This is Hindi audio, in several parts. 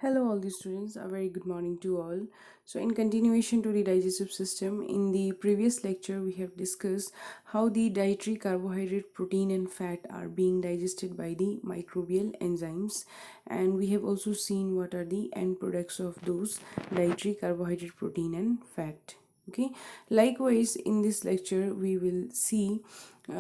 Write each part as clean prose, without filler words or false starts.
Hello all the students, a very good morning to all. So in continuation to the digestive system, in the previous lecture we have discussed how the dietary carbohydrate, protein and fat are being digested by the microbial enzymes, and we have also seen what are the end products of those dietary carbohydrate, protein and fat. Okay, likewise in this lecture we will see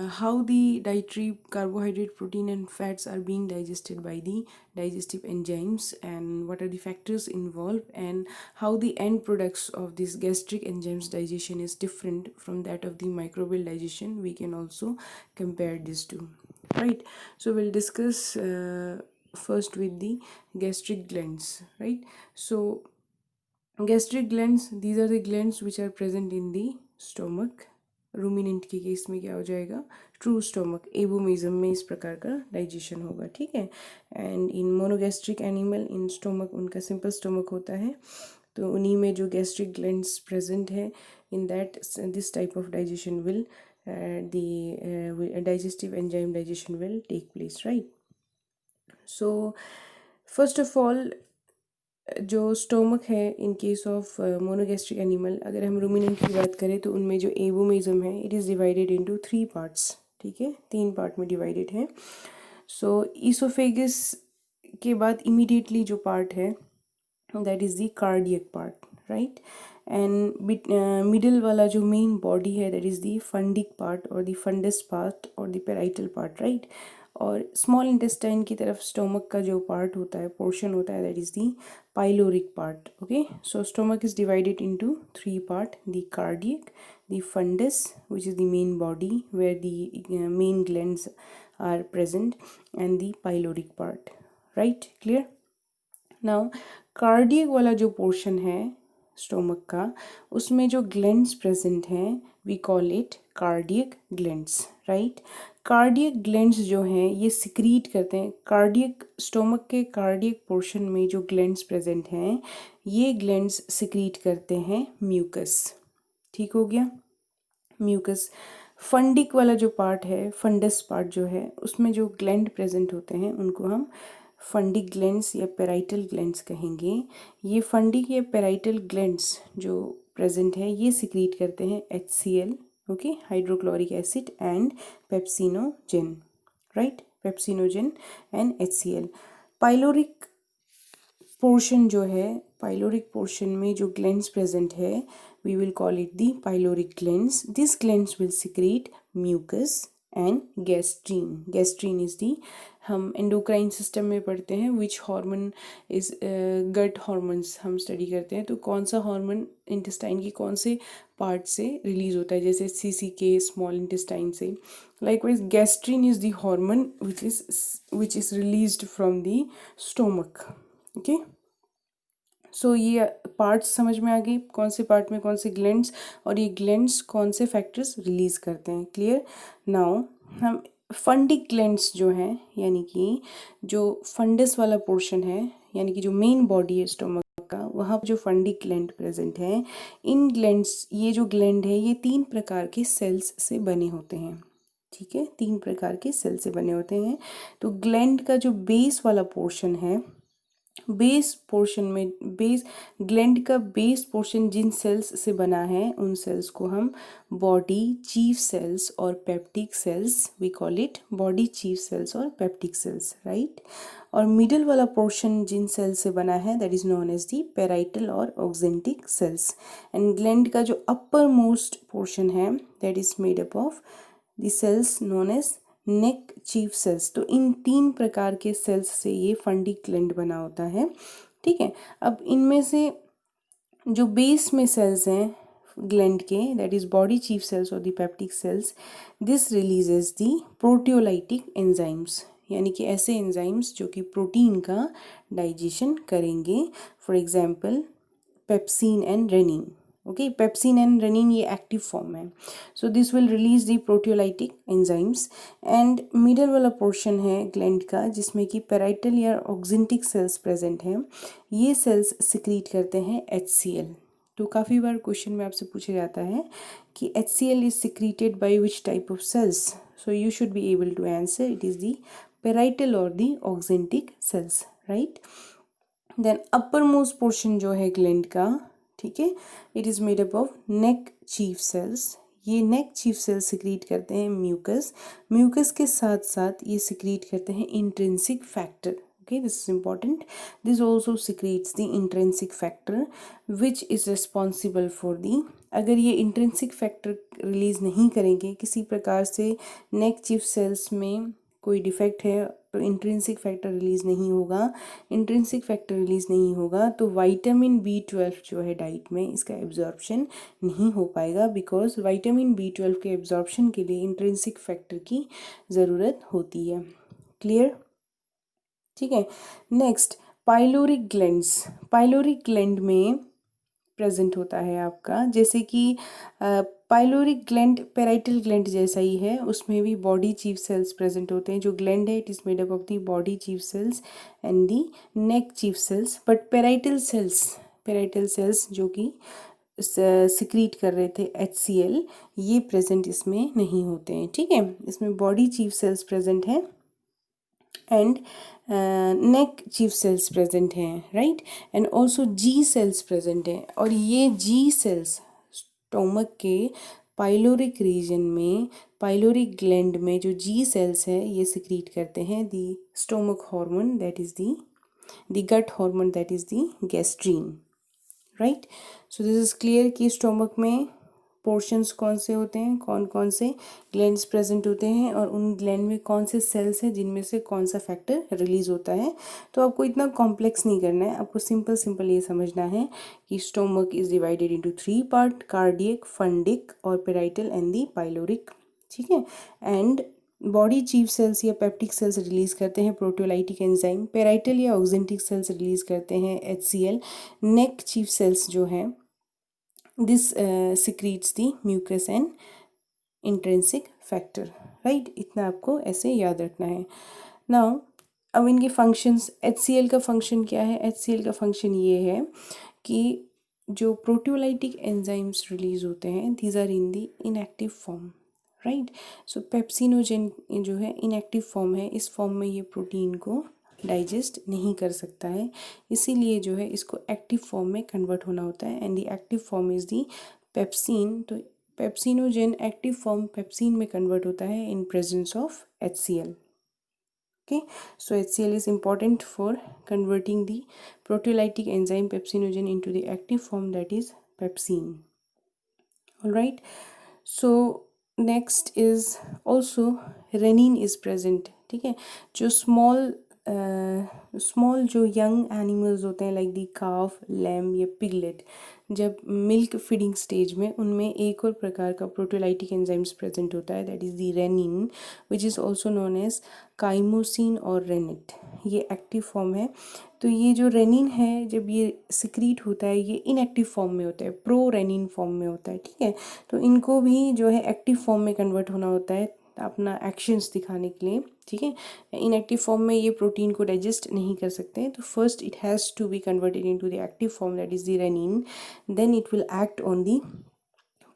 how the dietary carbohydrate, protein and fats are being digested by the digestive enzymes, and what are the factors involved, and how the end products of this gastric enzymes digestion is different from that of the microbial digestion. We can also compare these two, right? So we'll discuss first with the gastric glands, right? So gastric glands, these are the glands which are present in the stomach. Ruminant के केस में क्या हो जाएगा, ट्रू स्टोमक एबोमिज्म में इस प्रकार का डाइजेशन होगा, ठीक है। And in monogastric animal in stomach उनका सिंपल स्टोमक होता है, तो उन्हीं में जो गैस्ट्रिक ग्लैंड्स प्रेजेंट है, in that this type of digestion will digestive enzyme digestion will take place, right? So first of all, जो स्टोमक है इन केस ऑफ मोनोगैस्ट्रिक एनिमल, अगर हम रूमिनेंट की बात करें तो उनमें जो एबोमिज्म है it is divided into 3 parts, ठीक है, 3 पार्ट में डिवाइडेड है। सो ईसोफेगस के बाद इमीडिएटली जो पार्ट है that is the cardiac part, right. And middle वाला जो मेन बॉडी है that is the fundic part और द फंडस पार्ट और द पेराइटल पार्ट, राइट। और स्मॉल इंटेस्टाइन की तरफ स्टोमक का जो पार्ट होता है, पोर्शन होता है, that is the pyloric part, okay. So stomach is divided into 3 part, the cardiac, the fundus which is the main body where the main glands are present, and the pyloric part, right, clear. Now cardiac वाला जो पोर्शन है स्टोमक का, उसमें जो ग्लैंड्स प्रेजेंट हैं we call it cardiac glands, right. Cardiac glands जो हैं ये सिक्रीट करते हैं, कार्डियक स्टोमक के कार्डियक पोर्शन में जो ग्लैंड्स प्रेजेंट हैं ये ग्लैंड्स सिक्रीट करते हैं म्यूकस, ठीक हो गया, म्यूकस। फंडिक वाला जो पार्ट है, फंडस पार्ट जो है, उसमें जो ग्लैंड प्रेजेंट होते हैं उनको हम फंडिक ग्लैंड्स या पेराइटल ग्लैंड्स कहेंगे। ये फंडिक या पेराइटल ग्लैंड्स जो प्रेजेंट है ये सिक्रीट करते हैं HCl, okay, hydrochloric acid and pepsinogen, right, pepsinogen and HCl। Pyloric portion जो है, पाइलोरिक पोर्शन में जो ग्लैंड्स प्रेजेंट है we will call it the pyloric glands. These glands will secrete mucus and gastrin. Gastrin is the, हम endocrine system में पढ़ते हैं which hormone is gut hormones हम स्टडी करते हैं, तो कौन सा हार्मोन इंटेस्टाइन की कौन से पार्ट से रिलीज होता है, जैसे CCK स्मॉल इंटेस्टाइन से। Likewise gastrin is the hormone which is released from the stomach, okay। सो ये पार्ट्स समझ में आ गई, कौन से पार्ट में कौन से ग्लैंड्स और ये ग्लैंड्स कौन से फैक्टर्स रिलीज करते हैं, क्लियर। नाउ हम फंडिक ग्लैंड्स जो हैं, यानी कि जो फंडस वाला पोर्शन है, यानी कि जो मेन बॉडी है स्टोमक का, वहाँ पर जो फंडिक ग्लैंड प्रेजेंट है, इन ग्लैंड्स, ये जो ग्लैंड है ये 3 प्रकार के सेल्स से बने होते हैं, ठीक है, 3 प्रकार के सेल से बने होते हैं। तो ग्लैंड का जो बेस वाला पोर्शन है, बेस पोर्शन में, बेस ग्लैंड का बेस पोर्शन जिन सेल्स से बना है उन सेल्स को हम बॉडी चीफ सेल्स और peptic cells, we call it body chief cells और पेप्टिक सेल्स, राइट। और मिडल वाला पोर्शन जिन सेल से बना है that is known as the parietal और ऑक्जेंटिक सेल्स। एंड ग्लैंड का जो अपर मोस्ट पोर्शन है that is made up of the sales known as neck chief sales. तो इन 3 प्रकार के सेल्स से ये फंडिक ग्लैंड बना होता है, ठीक है। अब इनमें से जो बेस में सेल्स हैं ग्लैंड के, that is body chief cells और the peptic cells, this releases the proteolytic enzymes, यानी कि ऐसे एंजाइम्स जो कि प्रोटीन का डाइजेशन करेंगे, for example pepsin and rennin, okay. Pepsin and rennin ये एक्टिव फॉर्म है, so this will release the proteolytic enzymes. And middle वाला पोर्शन है ग्लैंड का जिसमें कि पेराइटल या ऑक्जेंटिक सेल्स प्रेजेंट हैं, ये सेल्स सिक्रीट करते हैं HCl। तो काफ़ी बार क्वेश्चन में आपसे पूछा जाता है कि HCl is secreted by which type of cells, so you should be able to answer it is the parietal और the oxyntic cells, right. Then upper most portion जो है ग्लैंड का, ठीक है, it is made up of neck chief cells. ये नेक चीफ सेल्स सिक्रीट करते हैं म्यूकस। म्यूकस के साथ साथ ये सिक्रीट करते हैं intrinsic factor. Okay, this is important. This also secretes the intrinsic factor which is responsible for the, अगर ये इंट्रिंसिक फैक्टर रिलीज नहीं करेंगे, किसी प्रकार से नेक चीफ सेल्स में कोई डिफेक्ट है तो इंट्रिंसिक फैक्टर रिलीज नहीं होगा। इंट्रिंसिक फैक्टर रिलीज नहीं होगा तो विटामिन B12 जो है डाइट में, इसका एब्जॉर्प्शन नहीं हो पाएगा, बिकॉज विटामिन B12 के एब्जॉर्प्शन के लिए इंट्रिंसिक फैक्टर की ज़रूरत होती है। क्लियर? ठीक है। Next, pyloric glands. Pyloric gland में प्रेजेंट होता है आपका, जैसे कि पाइलोरिक ग्लैंड पेराइटल ग्लैंड जैसा ही है, उसमें भी बॉडी चीफ सेल्स प्रेजेंट होते हैं। जो ग्लैंड है it is made up of the body chief cells and the neck chief cells, but parietal cells जो कि सिक्रीट कर रहे थे HCl, ये प्रेजेंट इसमें नहीं होते हैं। ठीक है, इसमें बॉडी चीफ सेल्स प्रेजेंट हैं and neck chief cells present हैं, right, and also G cells present हैं। और ये जी सेल्स स्टोमक के पाइलोरिक रीजन में, पाइलोरिक ग्लैंड में जो जी सेल्स है ये सिक्रीट करते हैं the stomach hormone, that is the gut hormone, that is the gastrin, right. So this is clear कि स्टोमक में पोर्शंस कौन से होते हैं, कौन कौन से ग्लैंड्स प्रेजेंट होते हैं, और उन ग्लैंड में कौन से सेल्स हैं जिनमें से कौन सा फैक्टर रिलीज होता है। तो आपको इतना कॉम्प्लेक्स नहीं करना है, आपको सिंपल सिंपल ये समझना है कि stomach is divided into 3 part, cardiac, fundic और पेराइटल एंड दी पाइलोरिक। ठीक है, एंड बॉडी चीफ सेल्स या पेप्टिक सेल्स रिलीज करते हैं प्रोटियोलाइटिक एंजाइम, पेराइटल या ऑक्जेंटिक सेल्स रिलीज करते हैं HCl, नेक चीफ सेल्स जो हैं this secretes the mucus and intrinsic factor, right. इतना आपको ऐसे याद रखना है। नाउ अब इनके फंक्शंस, HCl का फंक्शन क्या है? HCl का फंक्शन ये है कि जो प्रोटियोलाइटिक एंजाइम्स रिलीज होते हैं these are in the inactive form, right. So pepsinogen जो है इनएक्टिव फॉर्म है, इस फॉर्म में ये प्रोटीन को डाइजेस्ट नहीं कर सकता है, इसीलिए जो है इसको एक्टिव फॉर्म में कन्वर्ट होना होता है, and the active form is the pepsin. तो पेप्सिनोजेन एक्टिव फॉर्म पेप्सिन में कन्वर्ट होता है in presence of HCl। Okay, so HCl is important for converting the proteolytic enzyme pepsinogen into the active form, that is pepsin. All right, so next is also renin is present। ठीक है, जो स्मॉल जो यंग एनिमल्स होते हैं लाइक दी काफ, लैम या पिगलेट, जब मिल्क फीडिंग स्टेज में उनमें एक और प्रकार का प्रोटियोलाइटिक एंजाइम्स प्रेजेंट होता है, that is the rennin which is also known as chymosin और रेनिट। ये एक्टिव फॉर्म है। तो ये जो रेनिन है जब ये सिक्रीट होता है ये इनएक्टिव फॉर्म में होता है, प्रो रेनिन फॉर्म में होता है। ठीक है, तो इनको भी जो है एक्टिव फॉर्म में कन्वर्ट होना होता है अपना एक्शंस दिखाने के लिए। ठीक है, इनएक्टिव फॉर्म में ये प्रोटीन को डाइजेस्ट नहीं कर सकते, तो first it has to be converted into the active form, that is the rennin, then it will act on the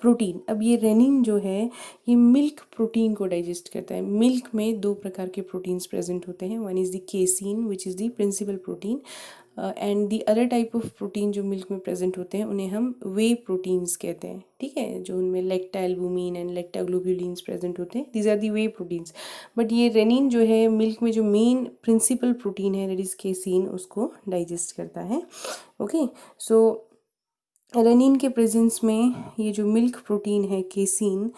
protein. अब ये रेनिन जो है ये मिल्क प्रोटीन को डाइजेस्ट करता है। मिल्क में 2 प्रकार के प्रोटीन्स प्रेजेंट होते हैं, one is the casein which is the principal protein, and the other type of protein जो मिल्क में प्रेजेंट होते हैं उन्हें हम वे प्रोटीन्स कहते हैं। ठीक है, जो उनमें लेक्टाएल्बुमिन एंड लेक्टाग्लोब्युलिन्स प्रेजेंट होते हैं, these are the whey proteins. But ये रेनिन जो है मिल्क में जो मेन प्रिंसिपल प्रोटीन है दैट इज़ केसीन, उसको डाइजेस्ट करता है। ओके, सो रेनिन के प्रेजेंस में ये जो मिल्क प्रोटीन है casein,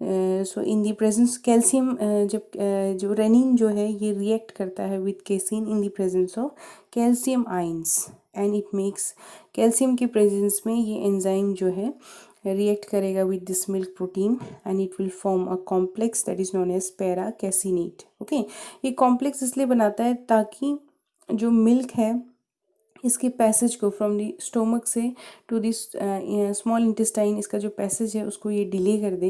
so in the presence calcium, जब जो रेनिन जो है ये रिएक्ट करता है with casein in the presence of calcium ions, and it makes, calcium के प्रेजेंस में ये एंजाइम जो है रिएक्ट करेगा with this milk protein and it will form a complex that is known as paracaseinate. Okay, ये कॉम्प्लेक्स इसलिए बनाता है ताकि जो मिल्क है इसके पैसेज को फ्रॉम दी स्टोमक से टू दिस स्मॉल इंटेस्टाइन, इसका जो पैसेज है उसको ये डिले कर दे,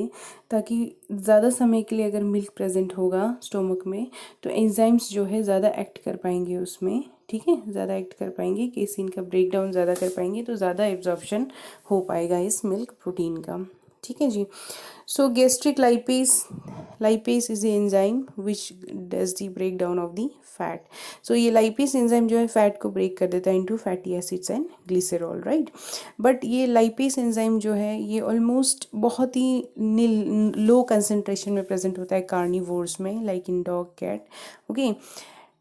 ताकि ज़्यादा समय के लिए अगर मिल्क प्रेजेंट होगा स्टोमक में तो एंजाइम्स जो है ज़्यादा एक्ट कर पाएंगे उसमें। ठीक है, ज़्यादा एक्ट कर पाएंगे, केसीन का ब्रेक डाउन ज़्यादा कर पाएंगे, तो ज़्यादा एब्जॉर्प्शन हो पाएगा इस मिल्क प्रोटीन का। ठीक है जी। So gastric lipase is a enzyme which does the break down of the fat. So ये लाइपेस एंजाइम जो है फैट को ब्रेक कर देता है into fatty acids and glycerol, right. But ये लाइपेस एंजाइम जो है ये ऑलमोस्ट बहुत ही लो कंसंट्रेशन में प्रेजेंट होता है कार्निवोर्स में, like in dog, cat. Okay,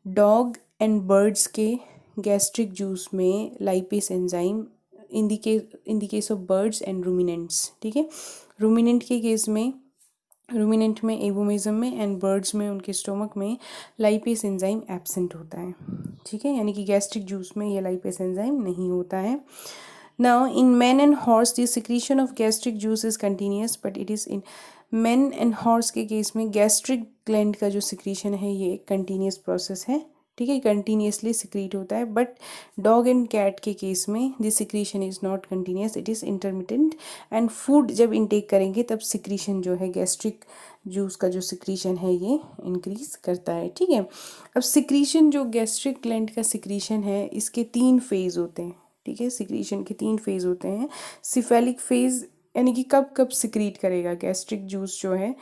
dog and birds के गैस्ट्रिक जूस में lipase enzyme in the case of birds and ruminants, ठीक है। रूमिनेंट के केस में, रूमिनेंट में एवोमिज्म में एंड बर्ड्स में उनके स्टोमक में लाइपेस एंजाइम एब्सेंट होता है, ठीक है। यानी कि गैस्ट्रिक जूस में ये लाइपेस एंजाइम नहीं होता है। Now in man and horse the secretion of gastric juice is continuous, but it is in man and horse के केस में गैस्ट्रिक ग्लैंड का जो सिक्रीशन है ये एक कंटिन्यूस प्रोसेस है, ठीक है, कंटिन्यूसली सिक्रीट होता है। बट डॉग एंड कैट के केस में this secretion is not continuous, it is intermittent. And food जब इनटेक करेंगे तब सिक्रीशन जो है, गैस्ट्रिक जूस का जो सिक्रीशन है ये इंक्रीज करता है, ठीक है। अब सिक्रीशन, जो गैस्ट्रिक ग्लैंड का सिक्रीशन है, इसके 3 फेज होते हैं, ठीक है। सिक्रीशन के 3 फेज होते हैं। सिफेलिक फेज यानी कि कब कब सिक्रीट करेगा गैस्ट्रिक जूस जो है,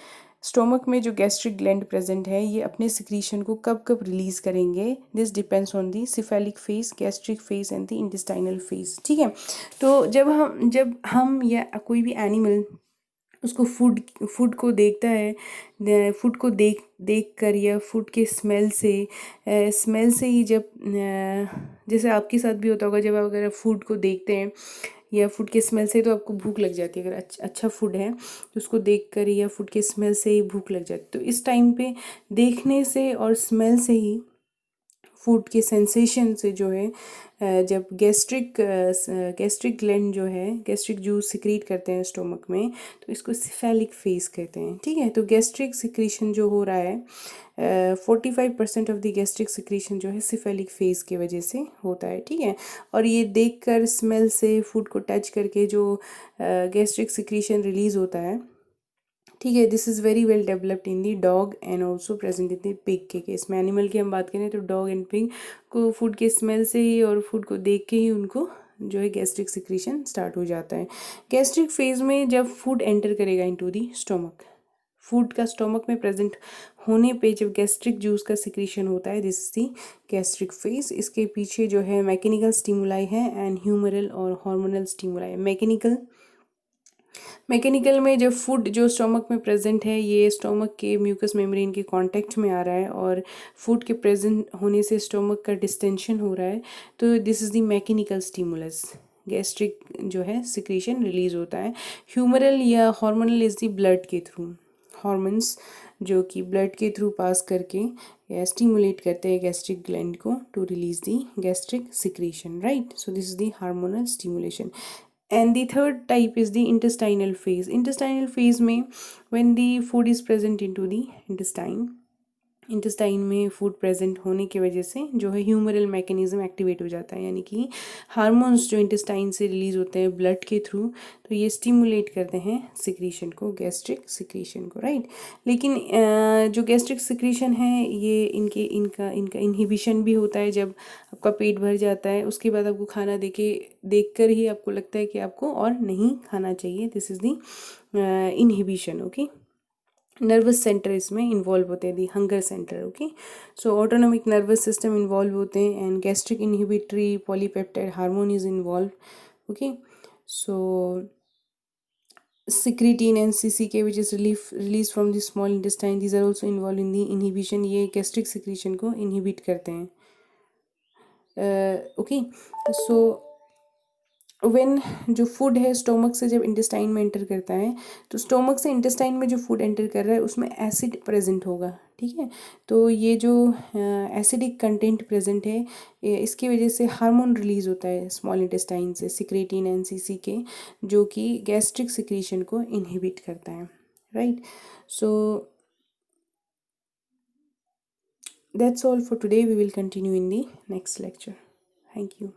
स्टोमक में जो गैस्ट्रिक ग्लैंड प्रेजेंट है ये अपने सिक्रीशन को कब कब रिलीज करेंगे, this depends on the cephalic phase, gastric phase and the intestinal phase, ठीक है। तो जब हम या कोई भी एनिमल उसको फूड को देखता है, फूड को देख कर या फूड के स्मेल से ही जब जैसे आपके साथ भी होता होगा, जब आप अगर फूड को देखते हैं या फूड के स्मेल से तो आपको भूख लग जाती है। अगर अच्छा फूड है तो उसको देख कर या फूड के स्मेल से ही भूख लग जाती है। तो इस टाइम पे देखने से और स्मेल से ही, फूड के सेंसेशन से जो है, जब गैस्ट्रिक ग्लैंड जो है गैस्ट्रिक जूस सिक्रीट करते हैं स्टोमक में, तो इसको सिफेलिक फेज कहते हैं, ठीक है। तो गैस्ट्रिक सिक्रीशन जो हो रहा है, 45% ऑफ द गैस्ट्रिक सिक्रीशन जो है सिफेलिक फेज की वजह से होता है, ठीक है। और ये देखकर, स्मेल से, फूड को टच करके जो गैस्ट्रिक सिक्रीशन रिलीज होता है, ठीक है, this is very well developed in the dog and also present in the pig के केस में। एनिमल की हम बात करें तो डॉग एंड पिग को फूड के स्मेल से ही और फूड को देख के ही उनको जो है गैस्ट्रिक सिक्रीशन स्टार्ट हो जाता है। गैस्ट्रिक फेज में जब फूड एंटर करेगा इनटू दी स्टोमक, फूड का स्टोमक में प्रेजेंट होने पे जब गैस्ट्रिक जूस का सिक्रीशन होता है, this is the gastric phase. इसके पीछे जो है मैकेनिकल स्टिमुलाई है एंड ह्यूमरल और हार्मोनल स्टिमुलाई है। मैकेनिकल में जब फूड जो स्टोमक में प्रेजेंट है ये स्टोमक के म्यूकस मेम्ब्रेन के कांटेक्ट में आ रहा है और फूड के प्रेजेंट होने से स्टोमक का डिस्टेंशन हो रहा है, तो this is the mechanical stimulus, gastric जो है सिक्रीशन रिलीज होता है। ह्यूमरल या हार्मोनल इज द ब्लड के थ्रू, हॉर्मोन्स जो कि ब्लड के थ्रू पास करके या स्टिमुलेट करते हैं गैस्ट्रिक ग्लैंड को to release the gastric secretion, right. So this is the hormonal stimulation. And the third type is the intestinal phase. Intestinal phase में when the food is present into the intestine में फूड प्रेजेंट होने की वजह से जो है ह्यूमरल मैकेनिज्म एक्टिवेट हो जाता है, यानी कि हार्मोन्स जो इंटेस्टाइन से रिलीज होते हैं ब्लड के थ्रू, तो ये स्टिमुलेट करते हैं सिक्रीशन को, गैस्ट्रिक सिक्रीशन को, राइट। लेकिन जो गैस्ट्रिक सिक्रीशन है ये इनका इनहिबिशन भी होता है। जब आपका पेट भर जाता है उसके बाद आपको खाना देख कर ही आपको लगता है कि आपको और नहीं खाना चाहिए, this is the inhibition, okay. Nervous centre इसमें इन्वॉल्व होते हैं, the hunger centre, okay. So autonomic nervous system involve होते हैं and gastric inhibitory polypeptide hormone is involve, okay. So secretin and CCK which is released from the small intestine, these are also involved in the inhibition, ये gastric secretion को inhibit करते हैं, ओके। सो व्हेन जो फूड है स्टोमक से जब इंटेस्टाइन में एंटर करता है, तो स्टोमक से इंटेस्टाइन में जो फूड एंटर कर रहा है उसमें एसिड प्रेजेंट होगा, ठीक है। तो ये जो एसिडिक कंटेंट प्रेजेंट है इसकी वजह से हार्मोन रिलीज होता है स्मॉल इंटेस्टाइन से, सिक्रेटिन एंड सीसीके, जो कि गैस्ट्रिक सिक्रीशन को इनहिबिट करता है, right. So that's all for today, we will continue in the next lecture. Thank you.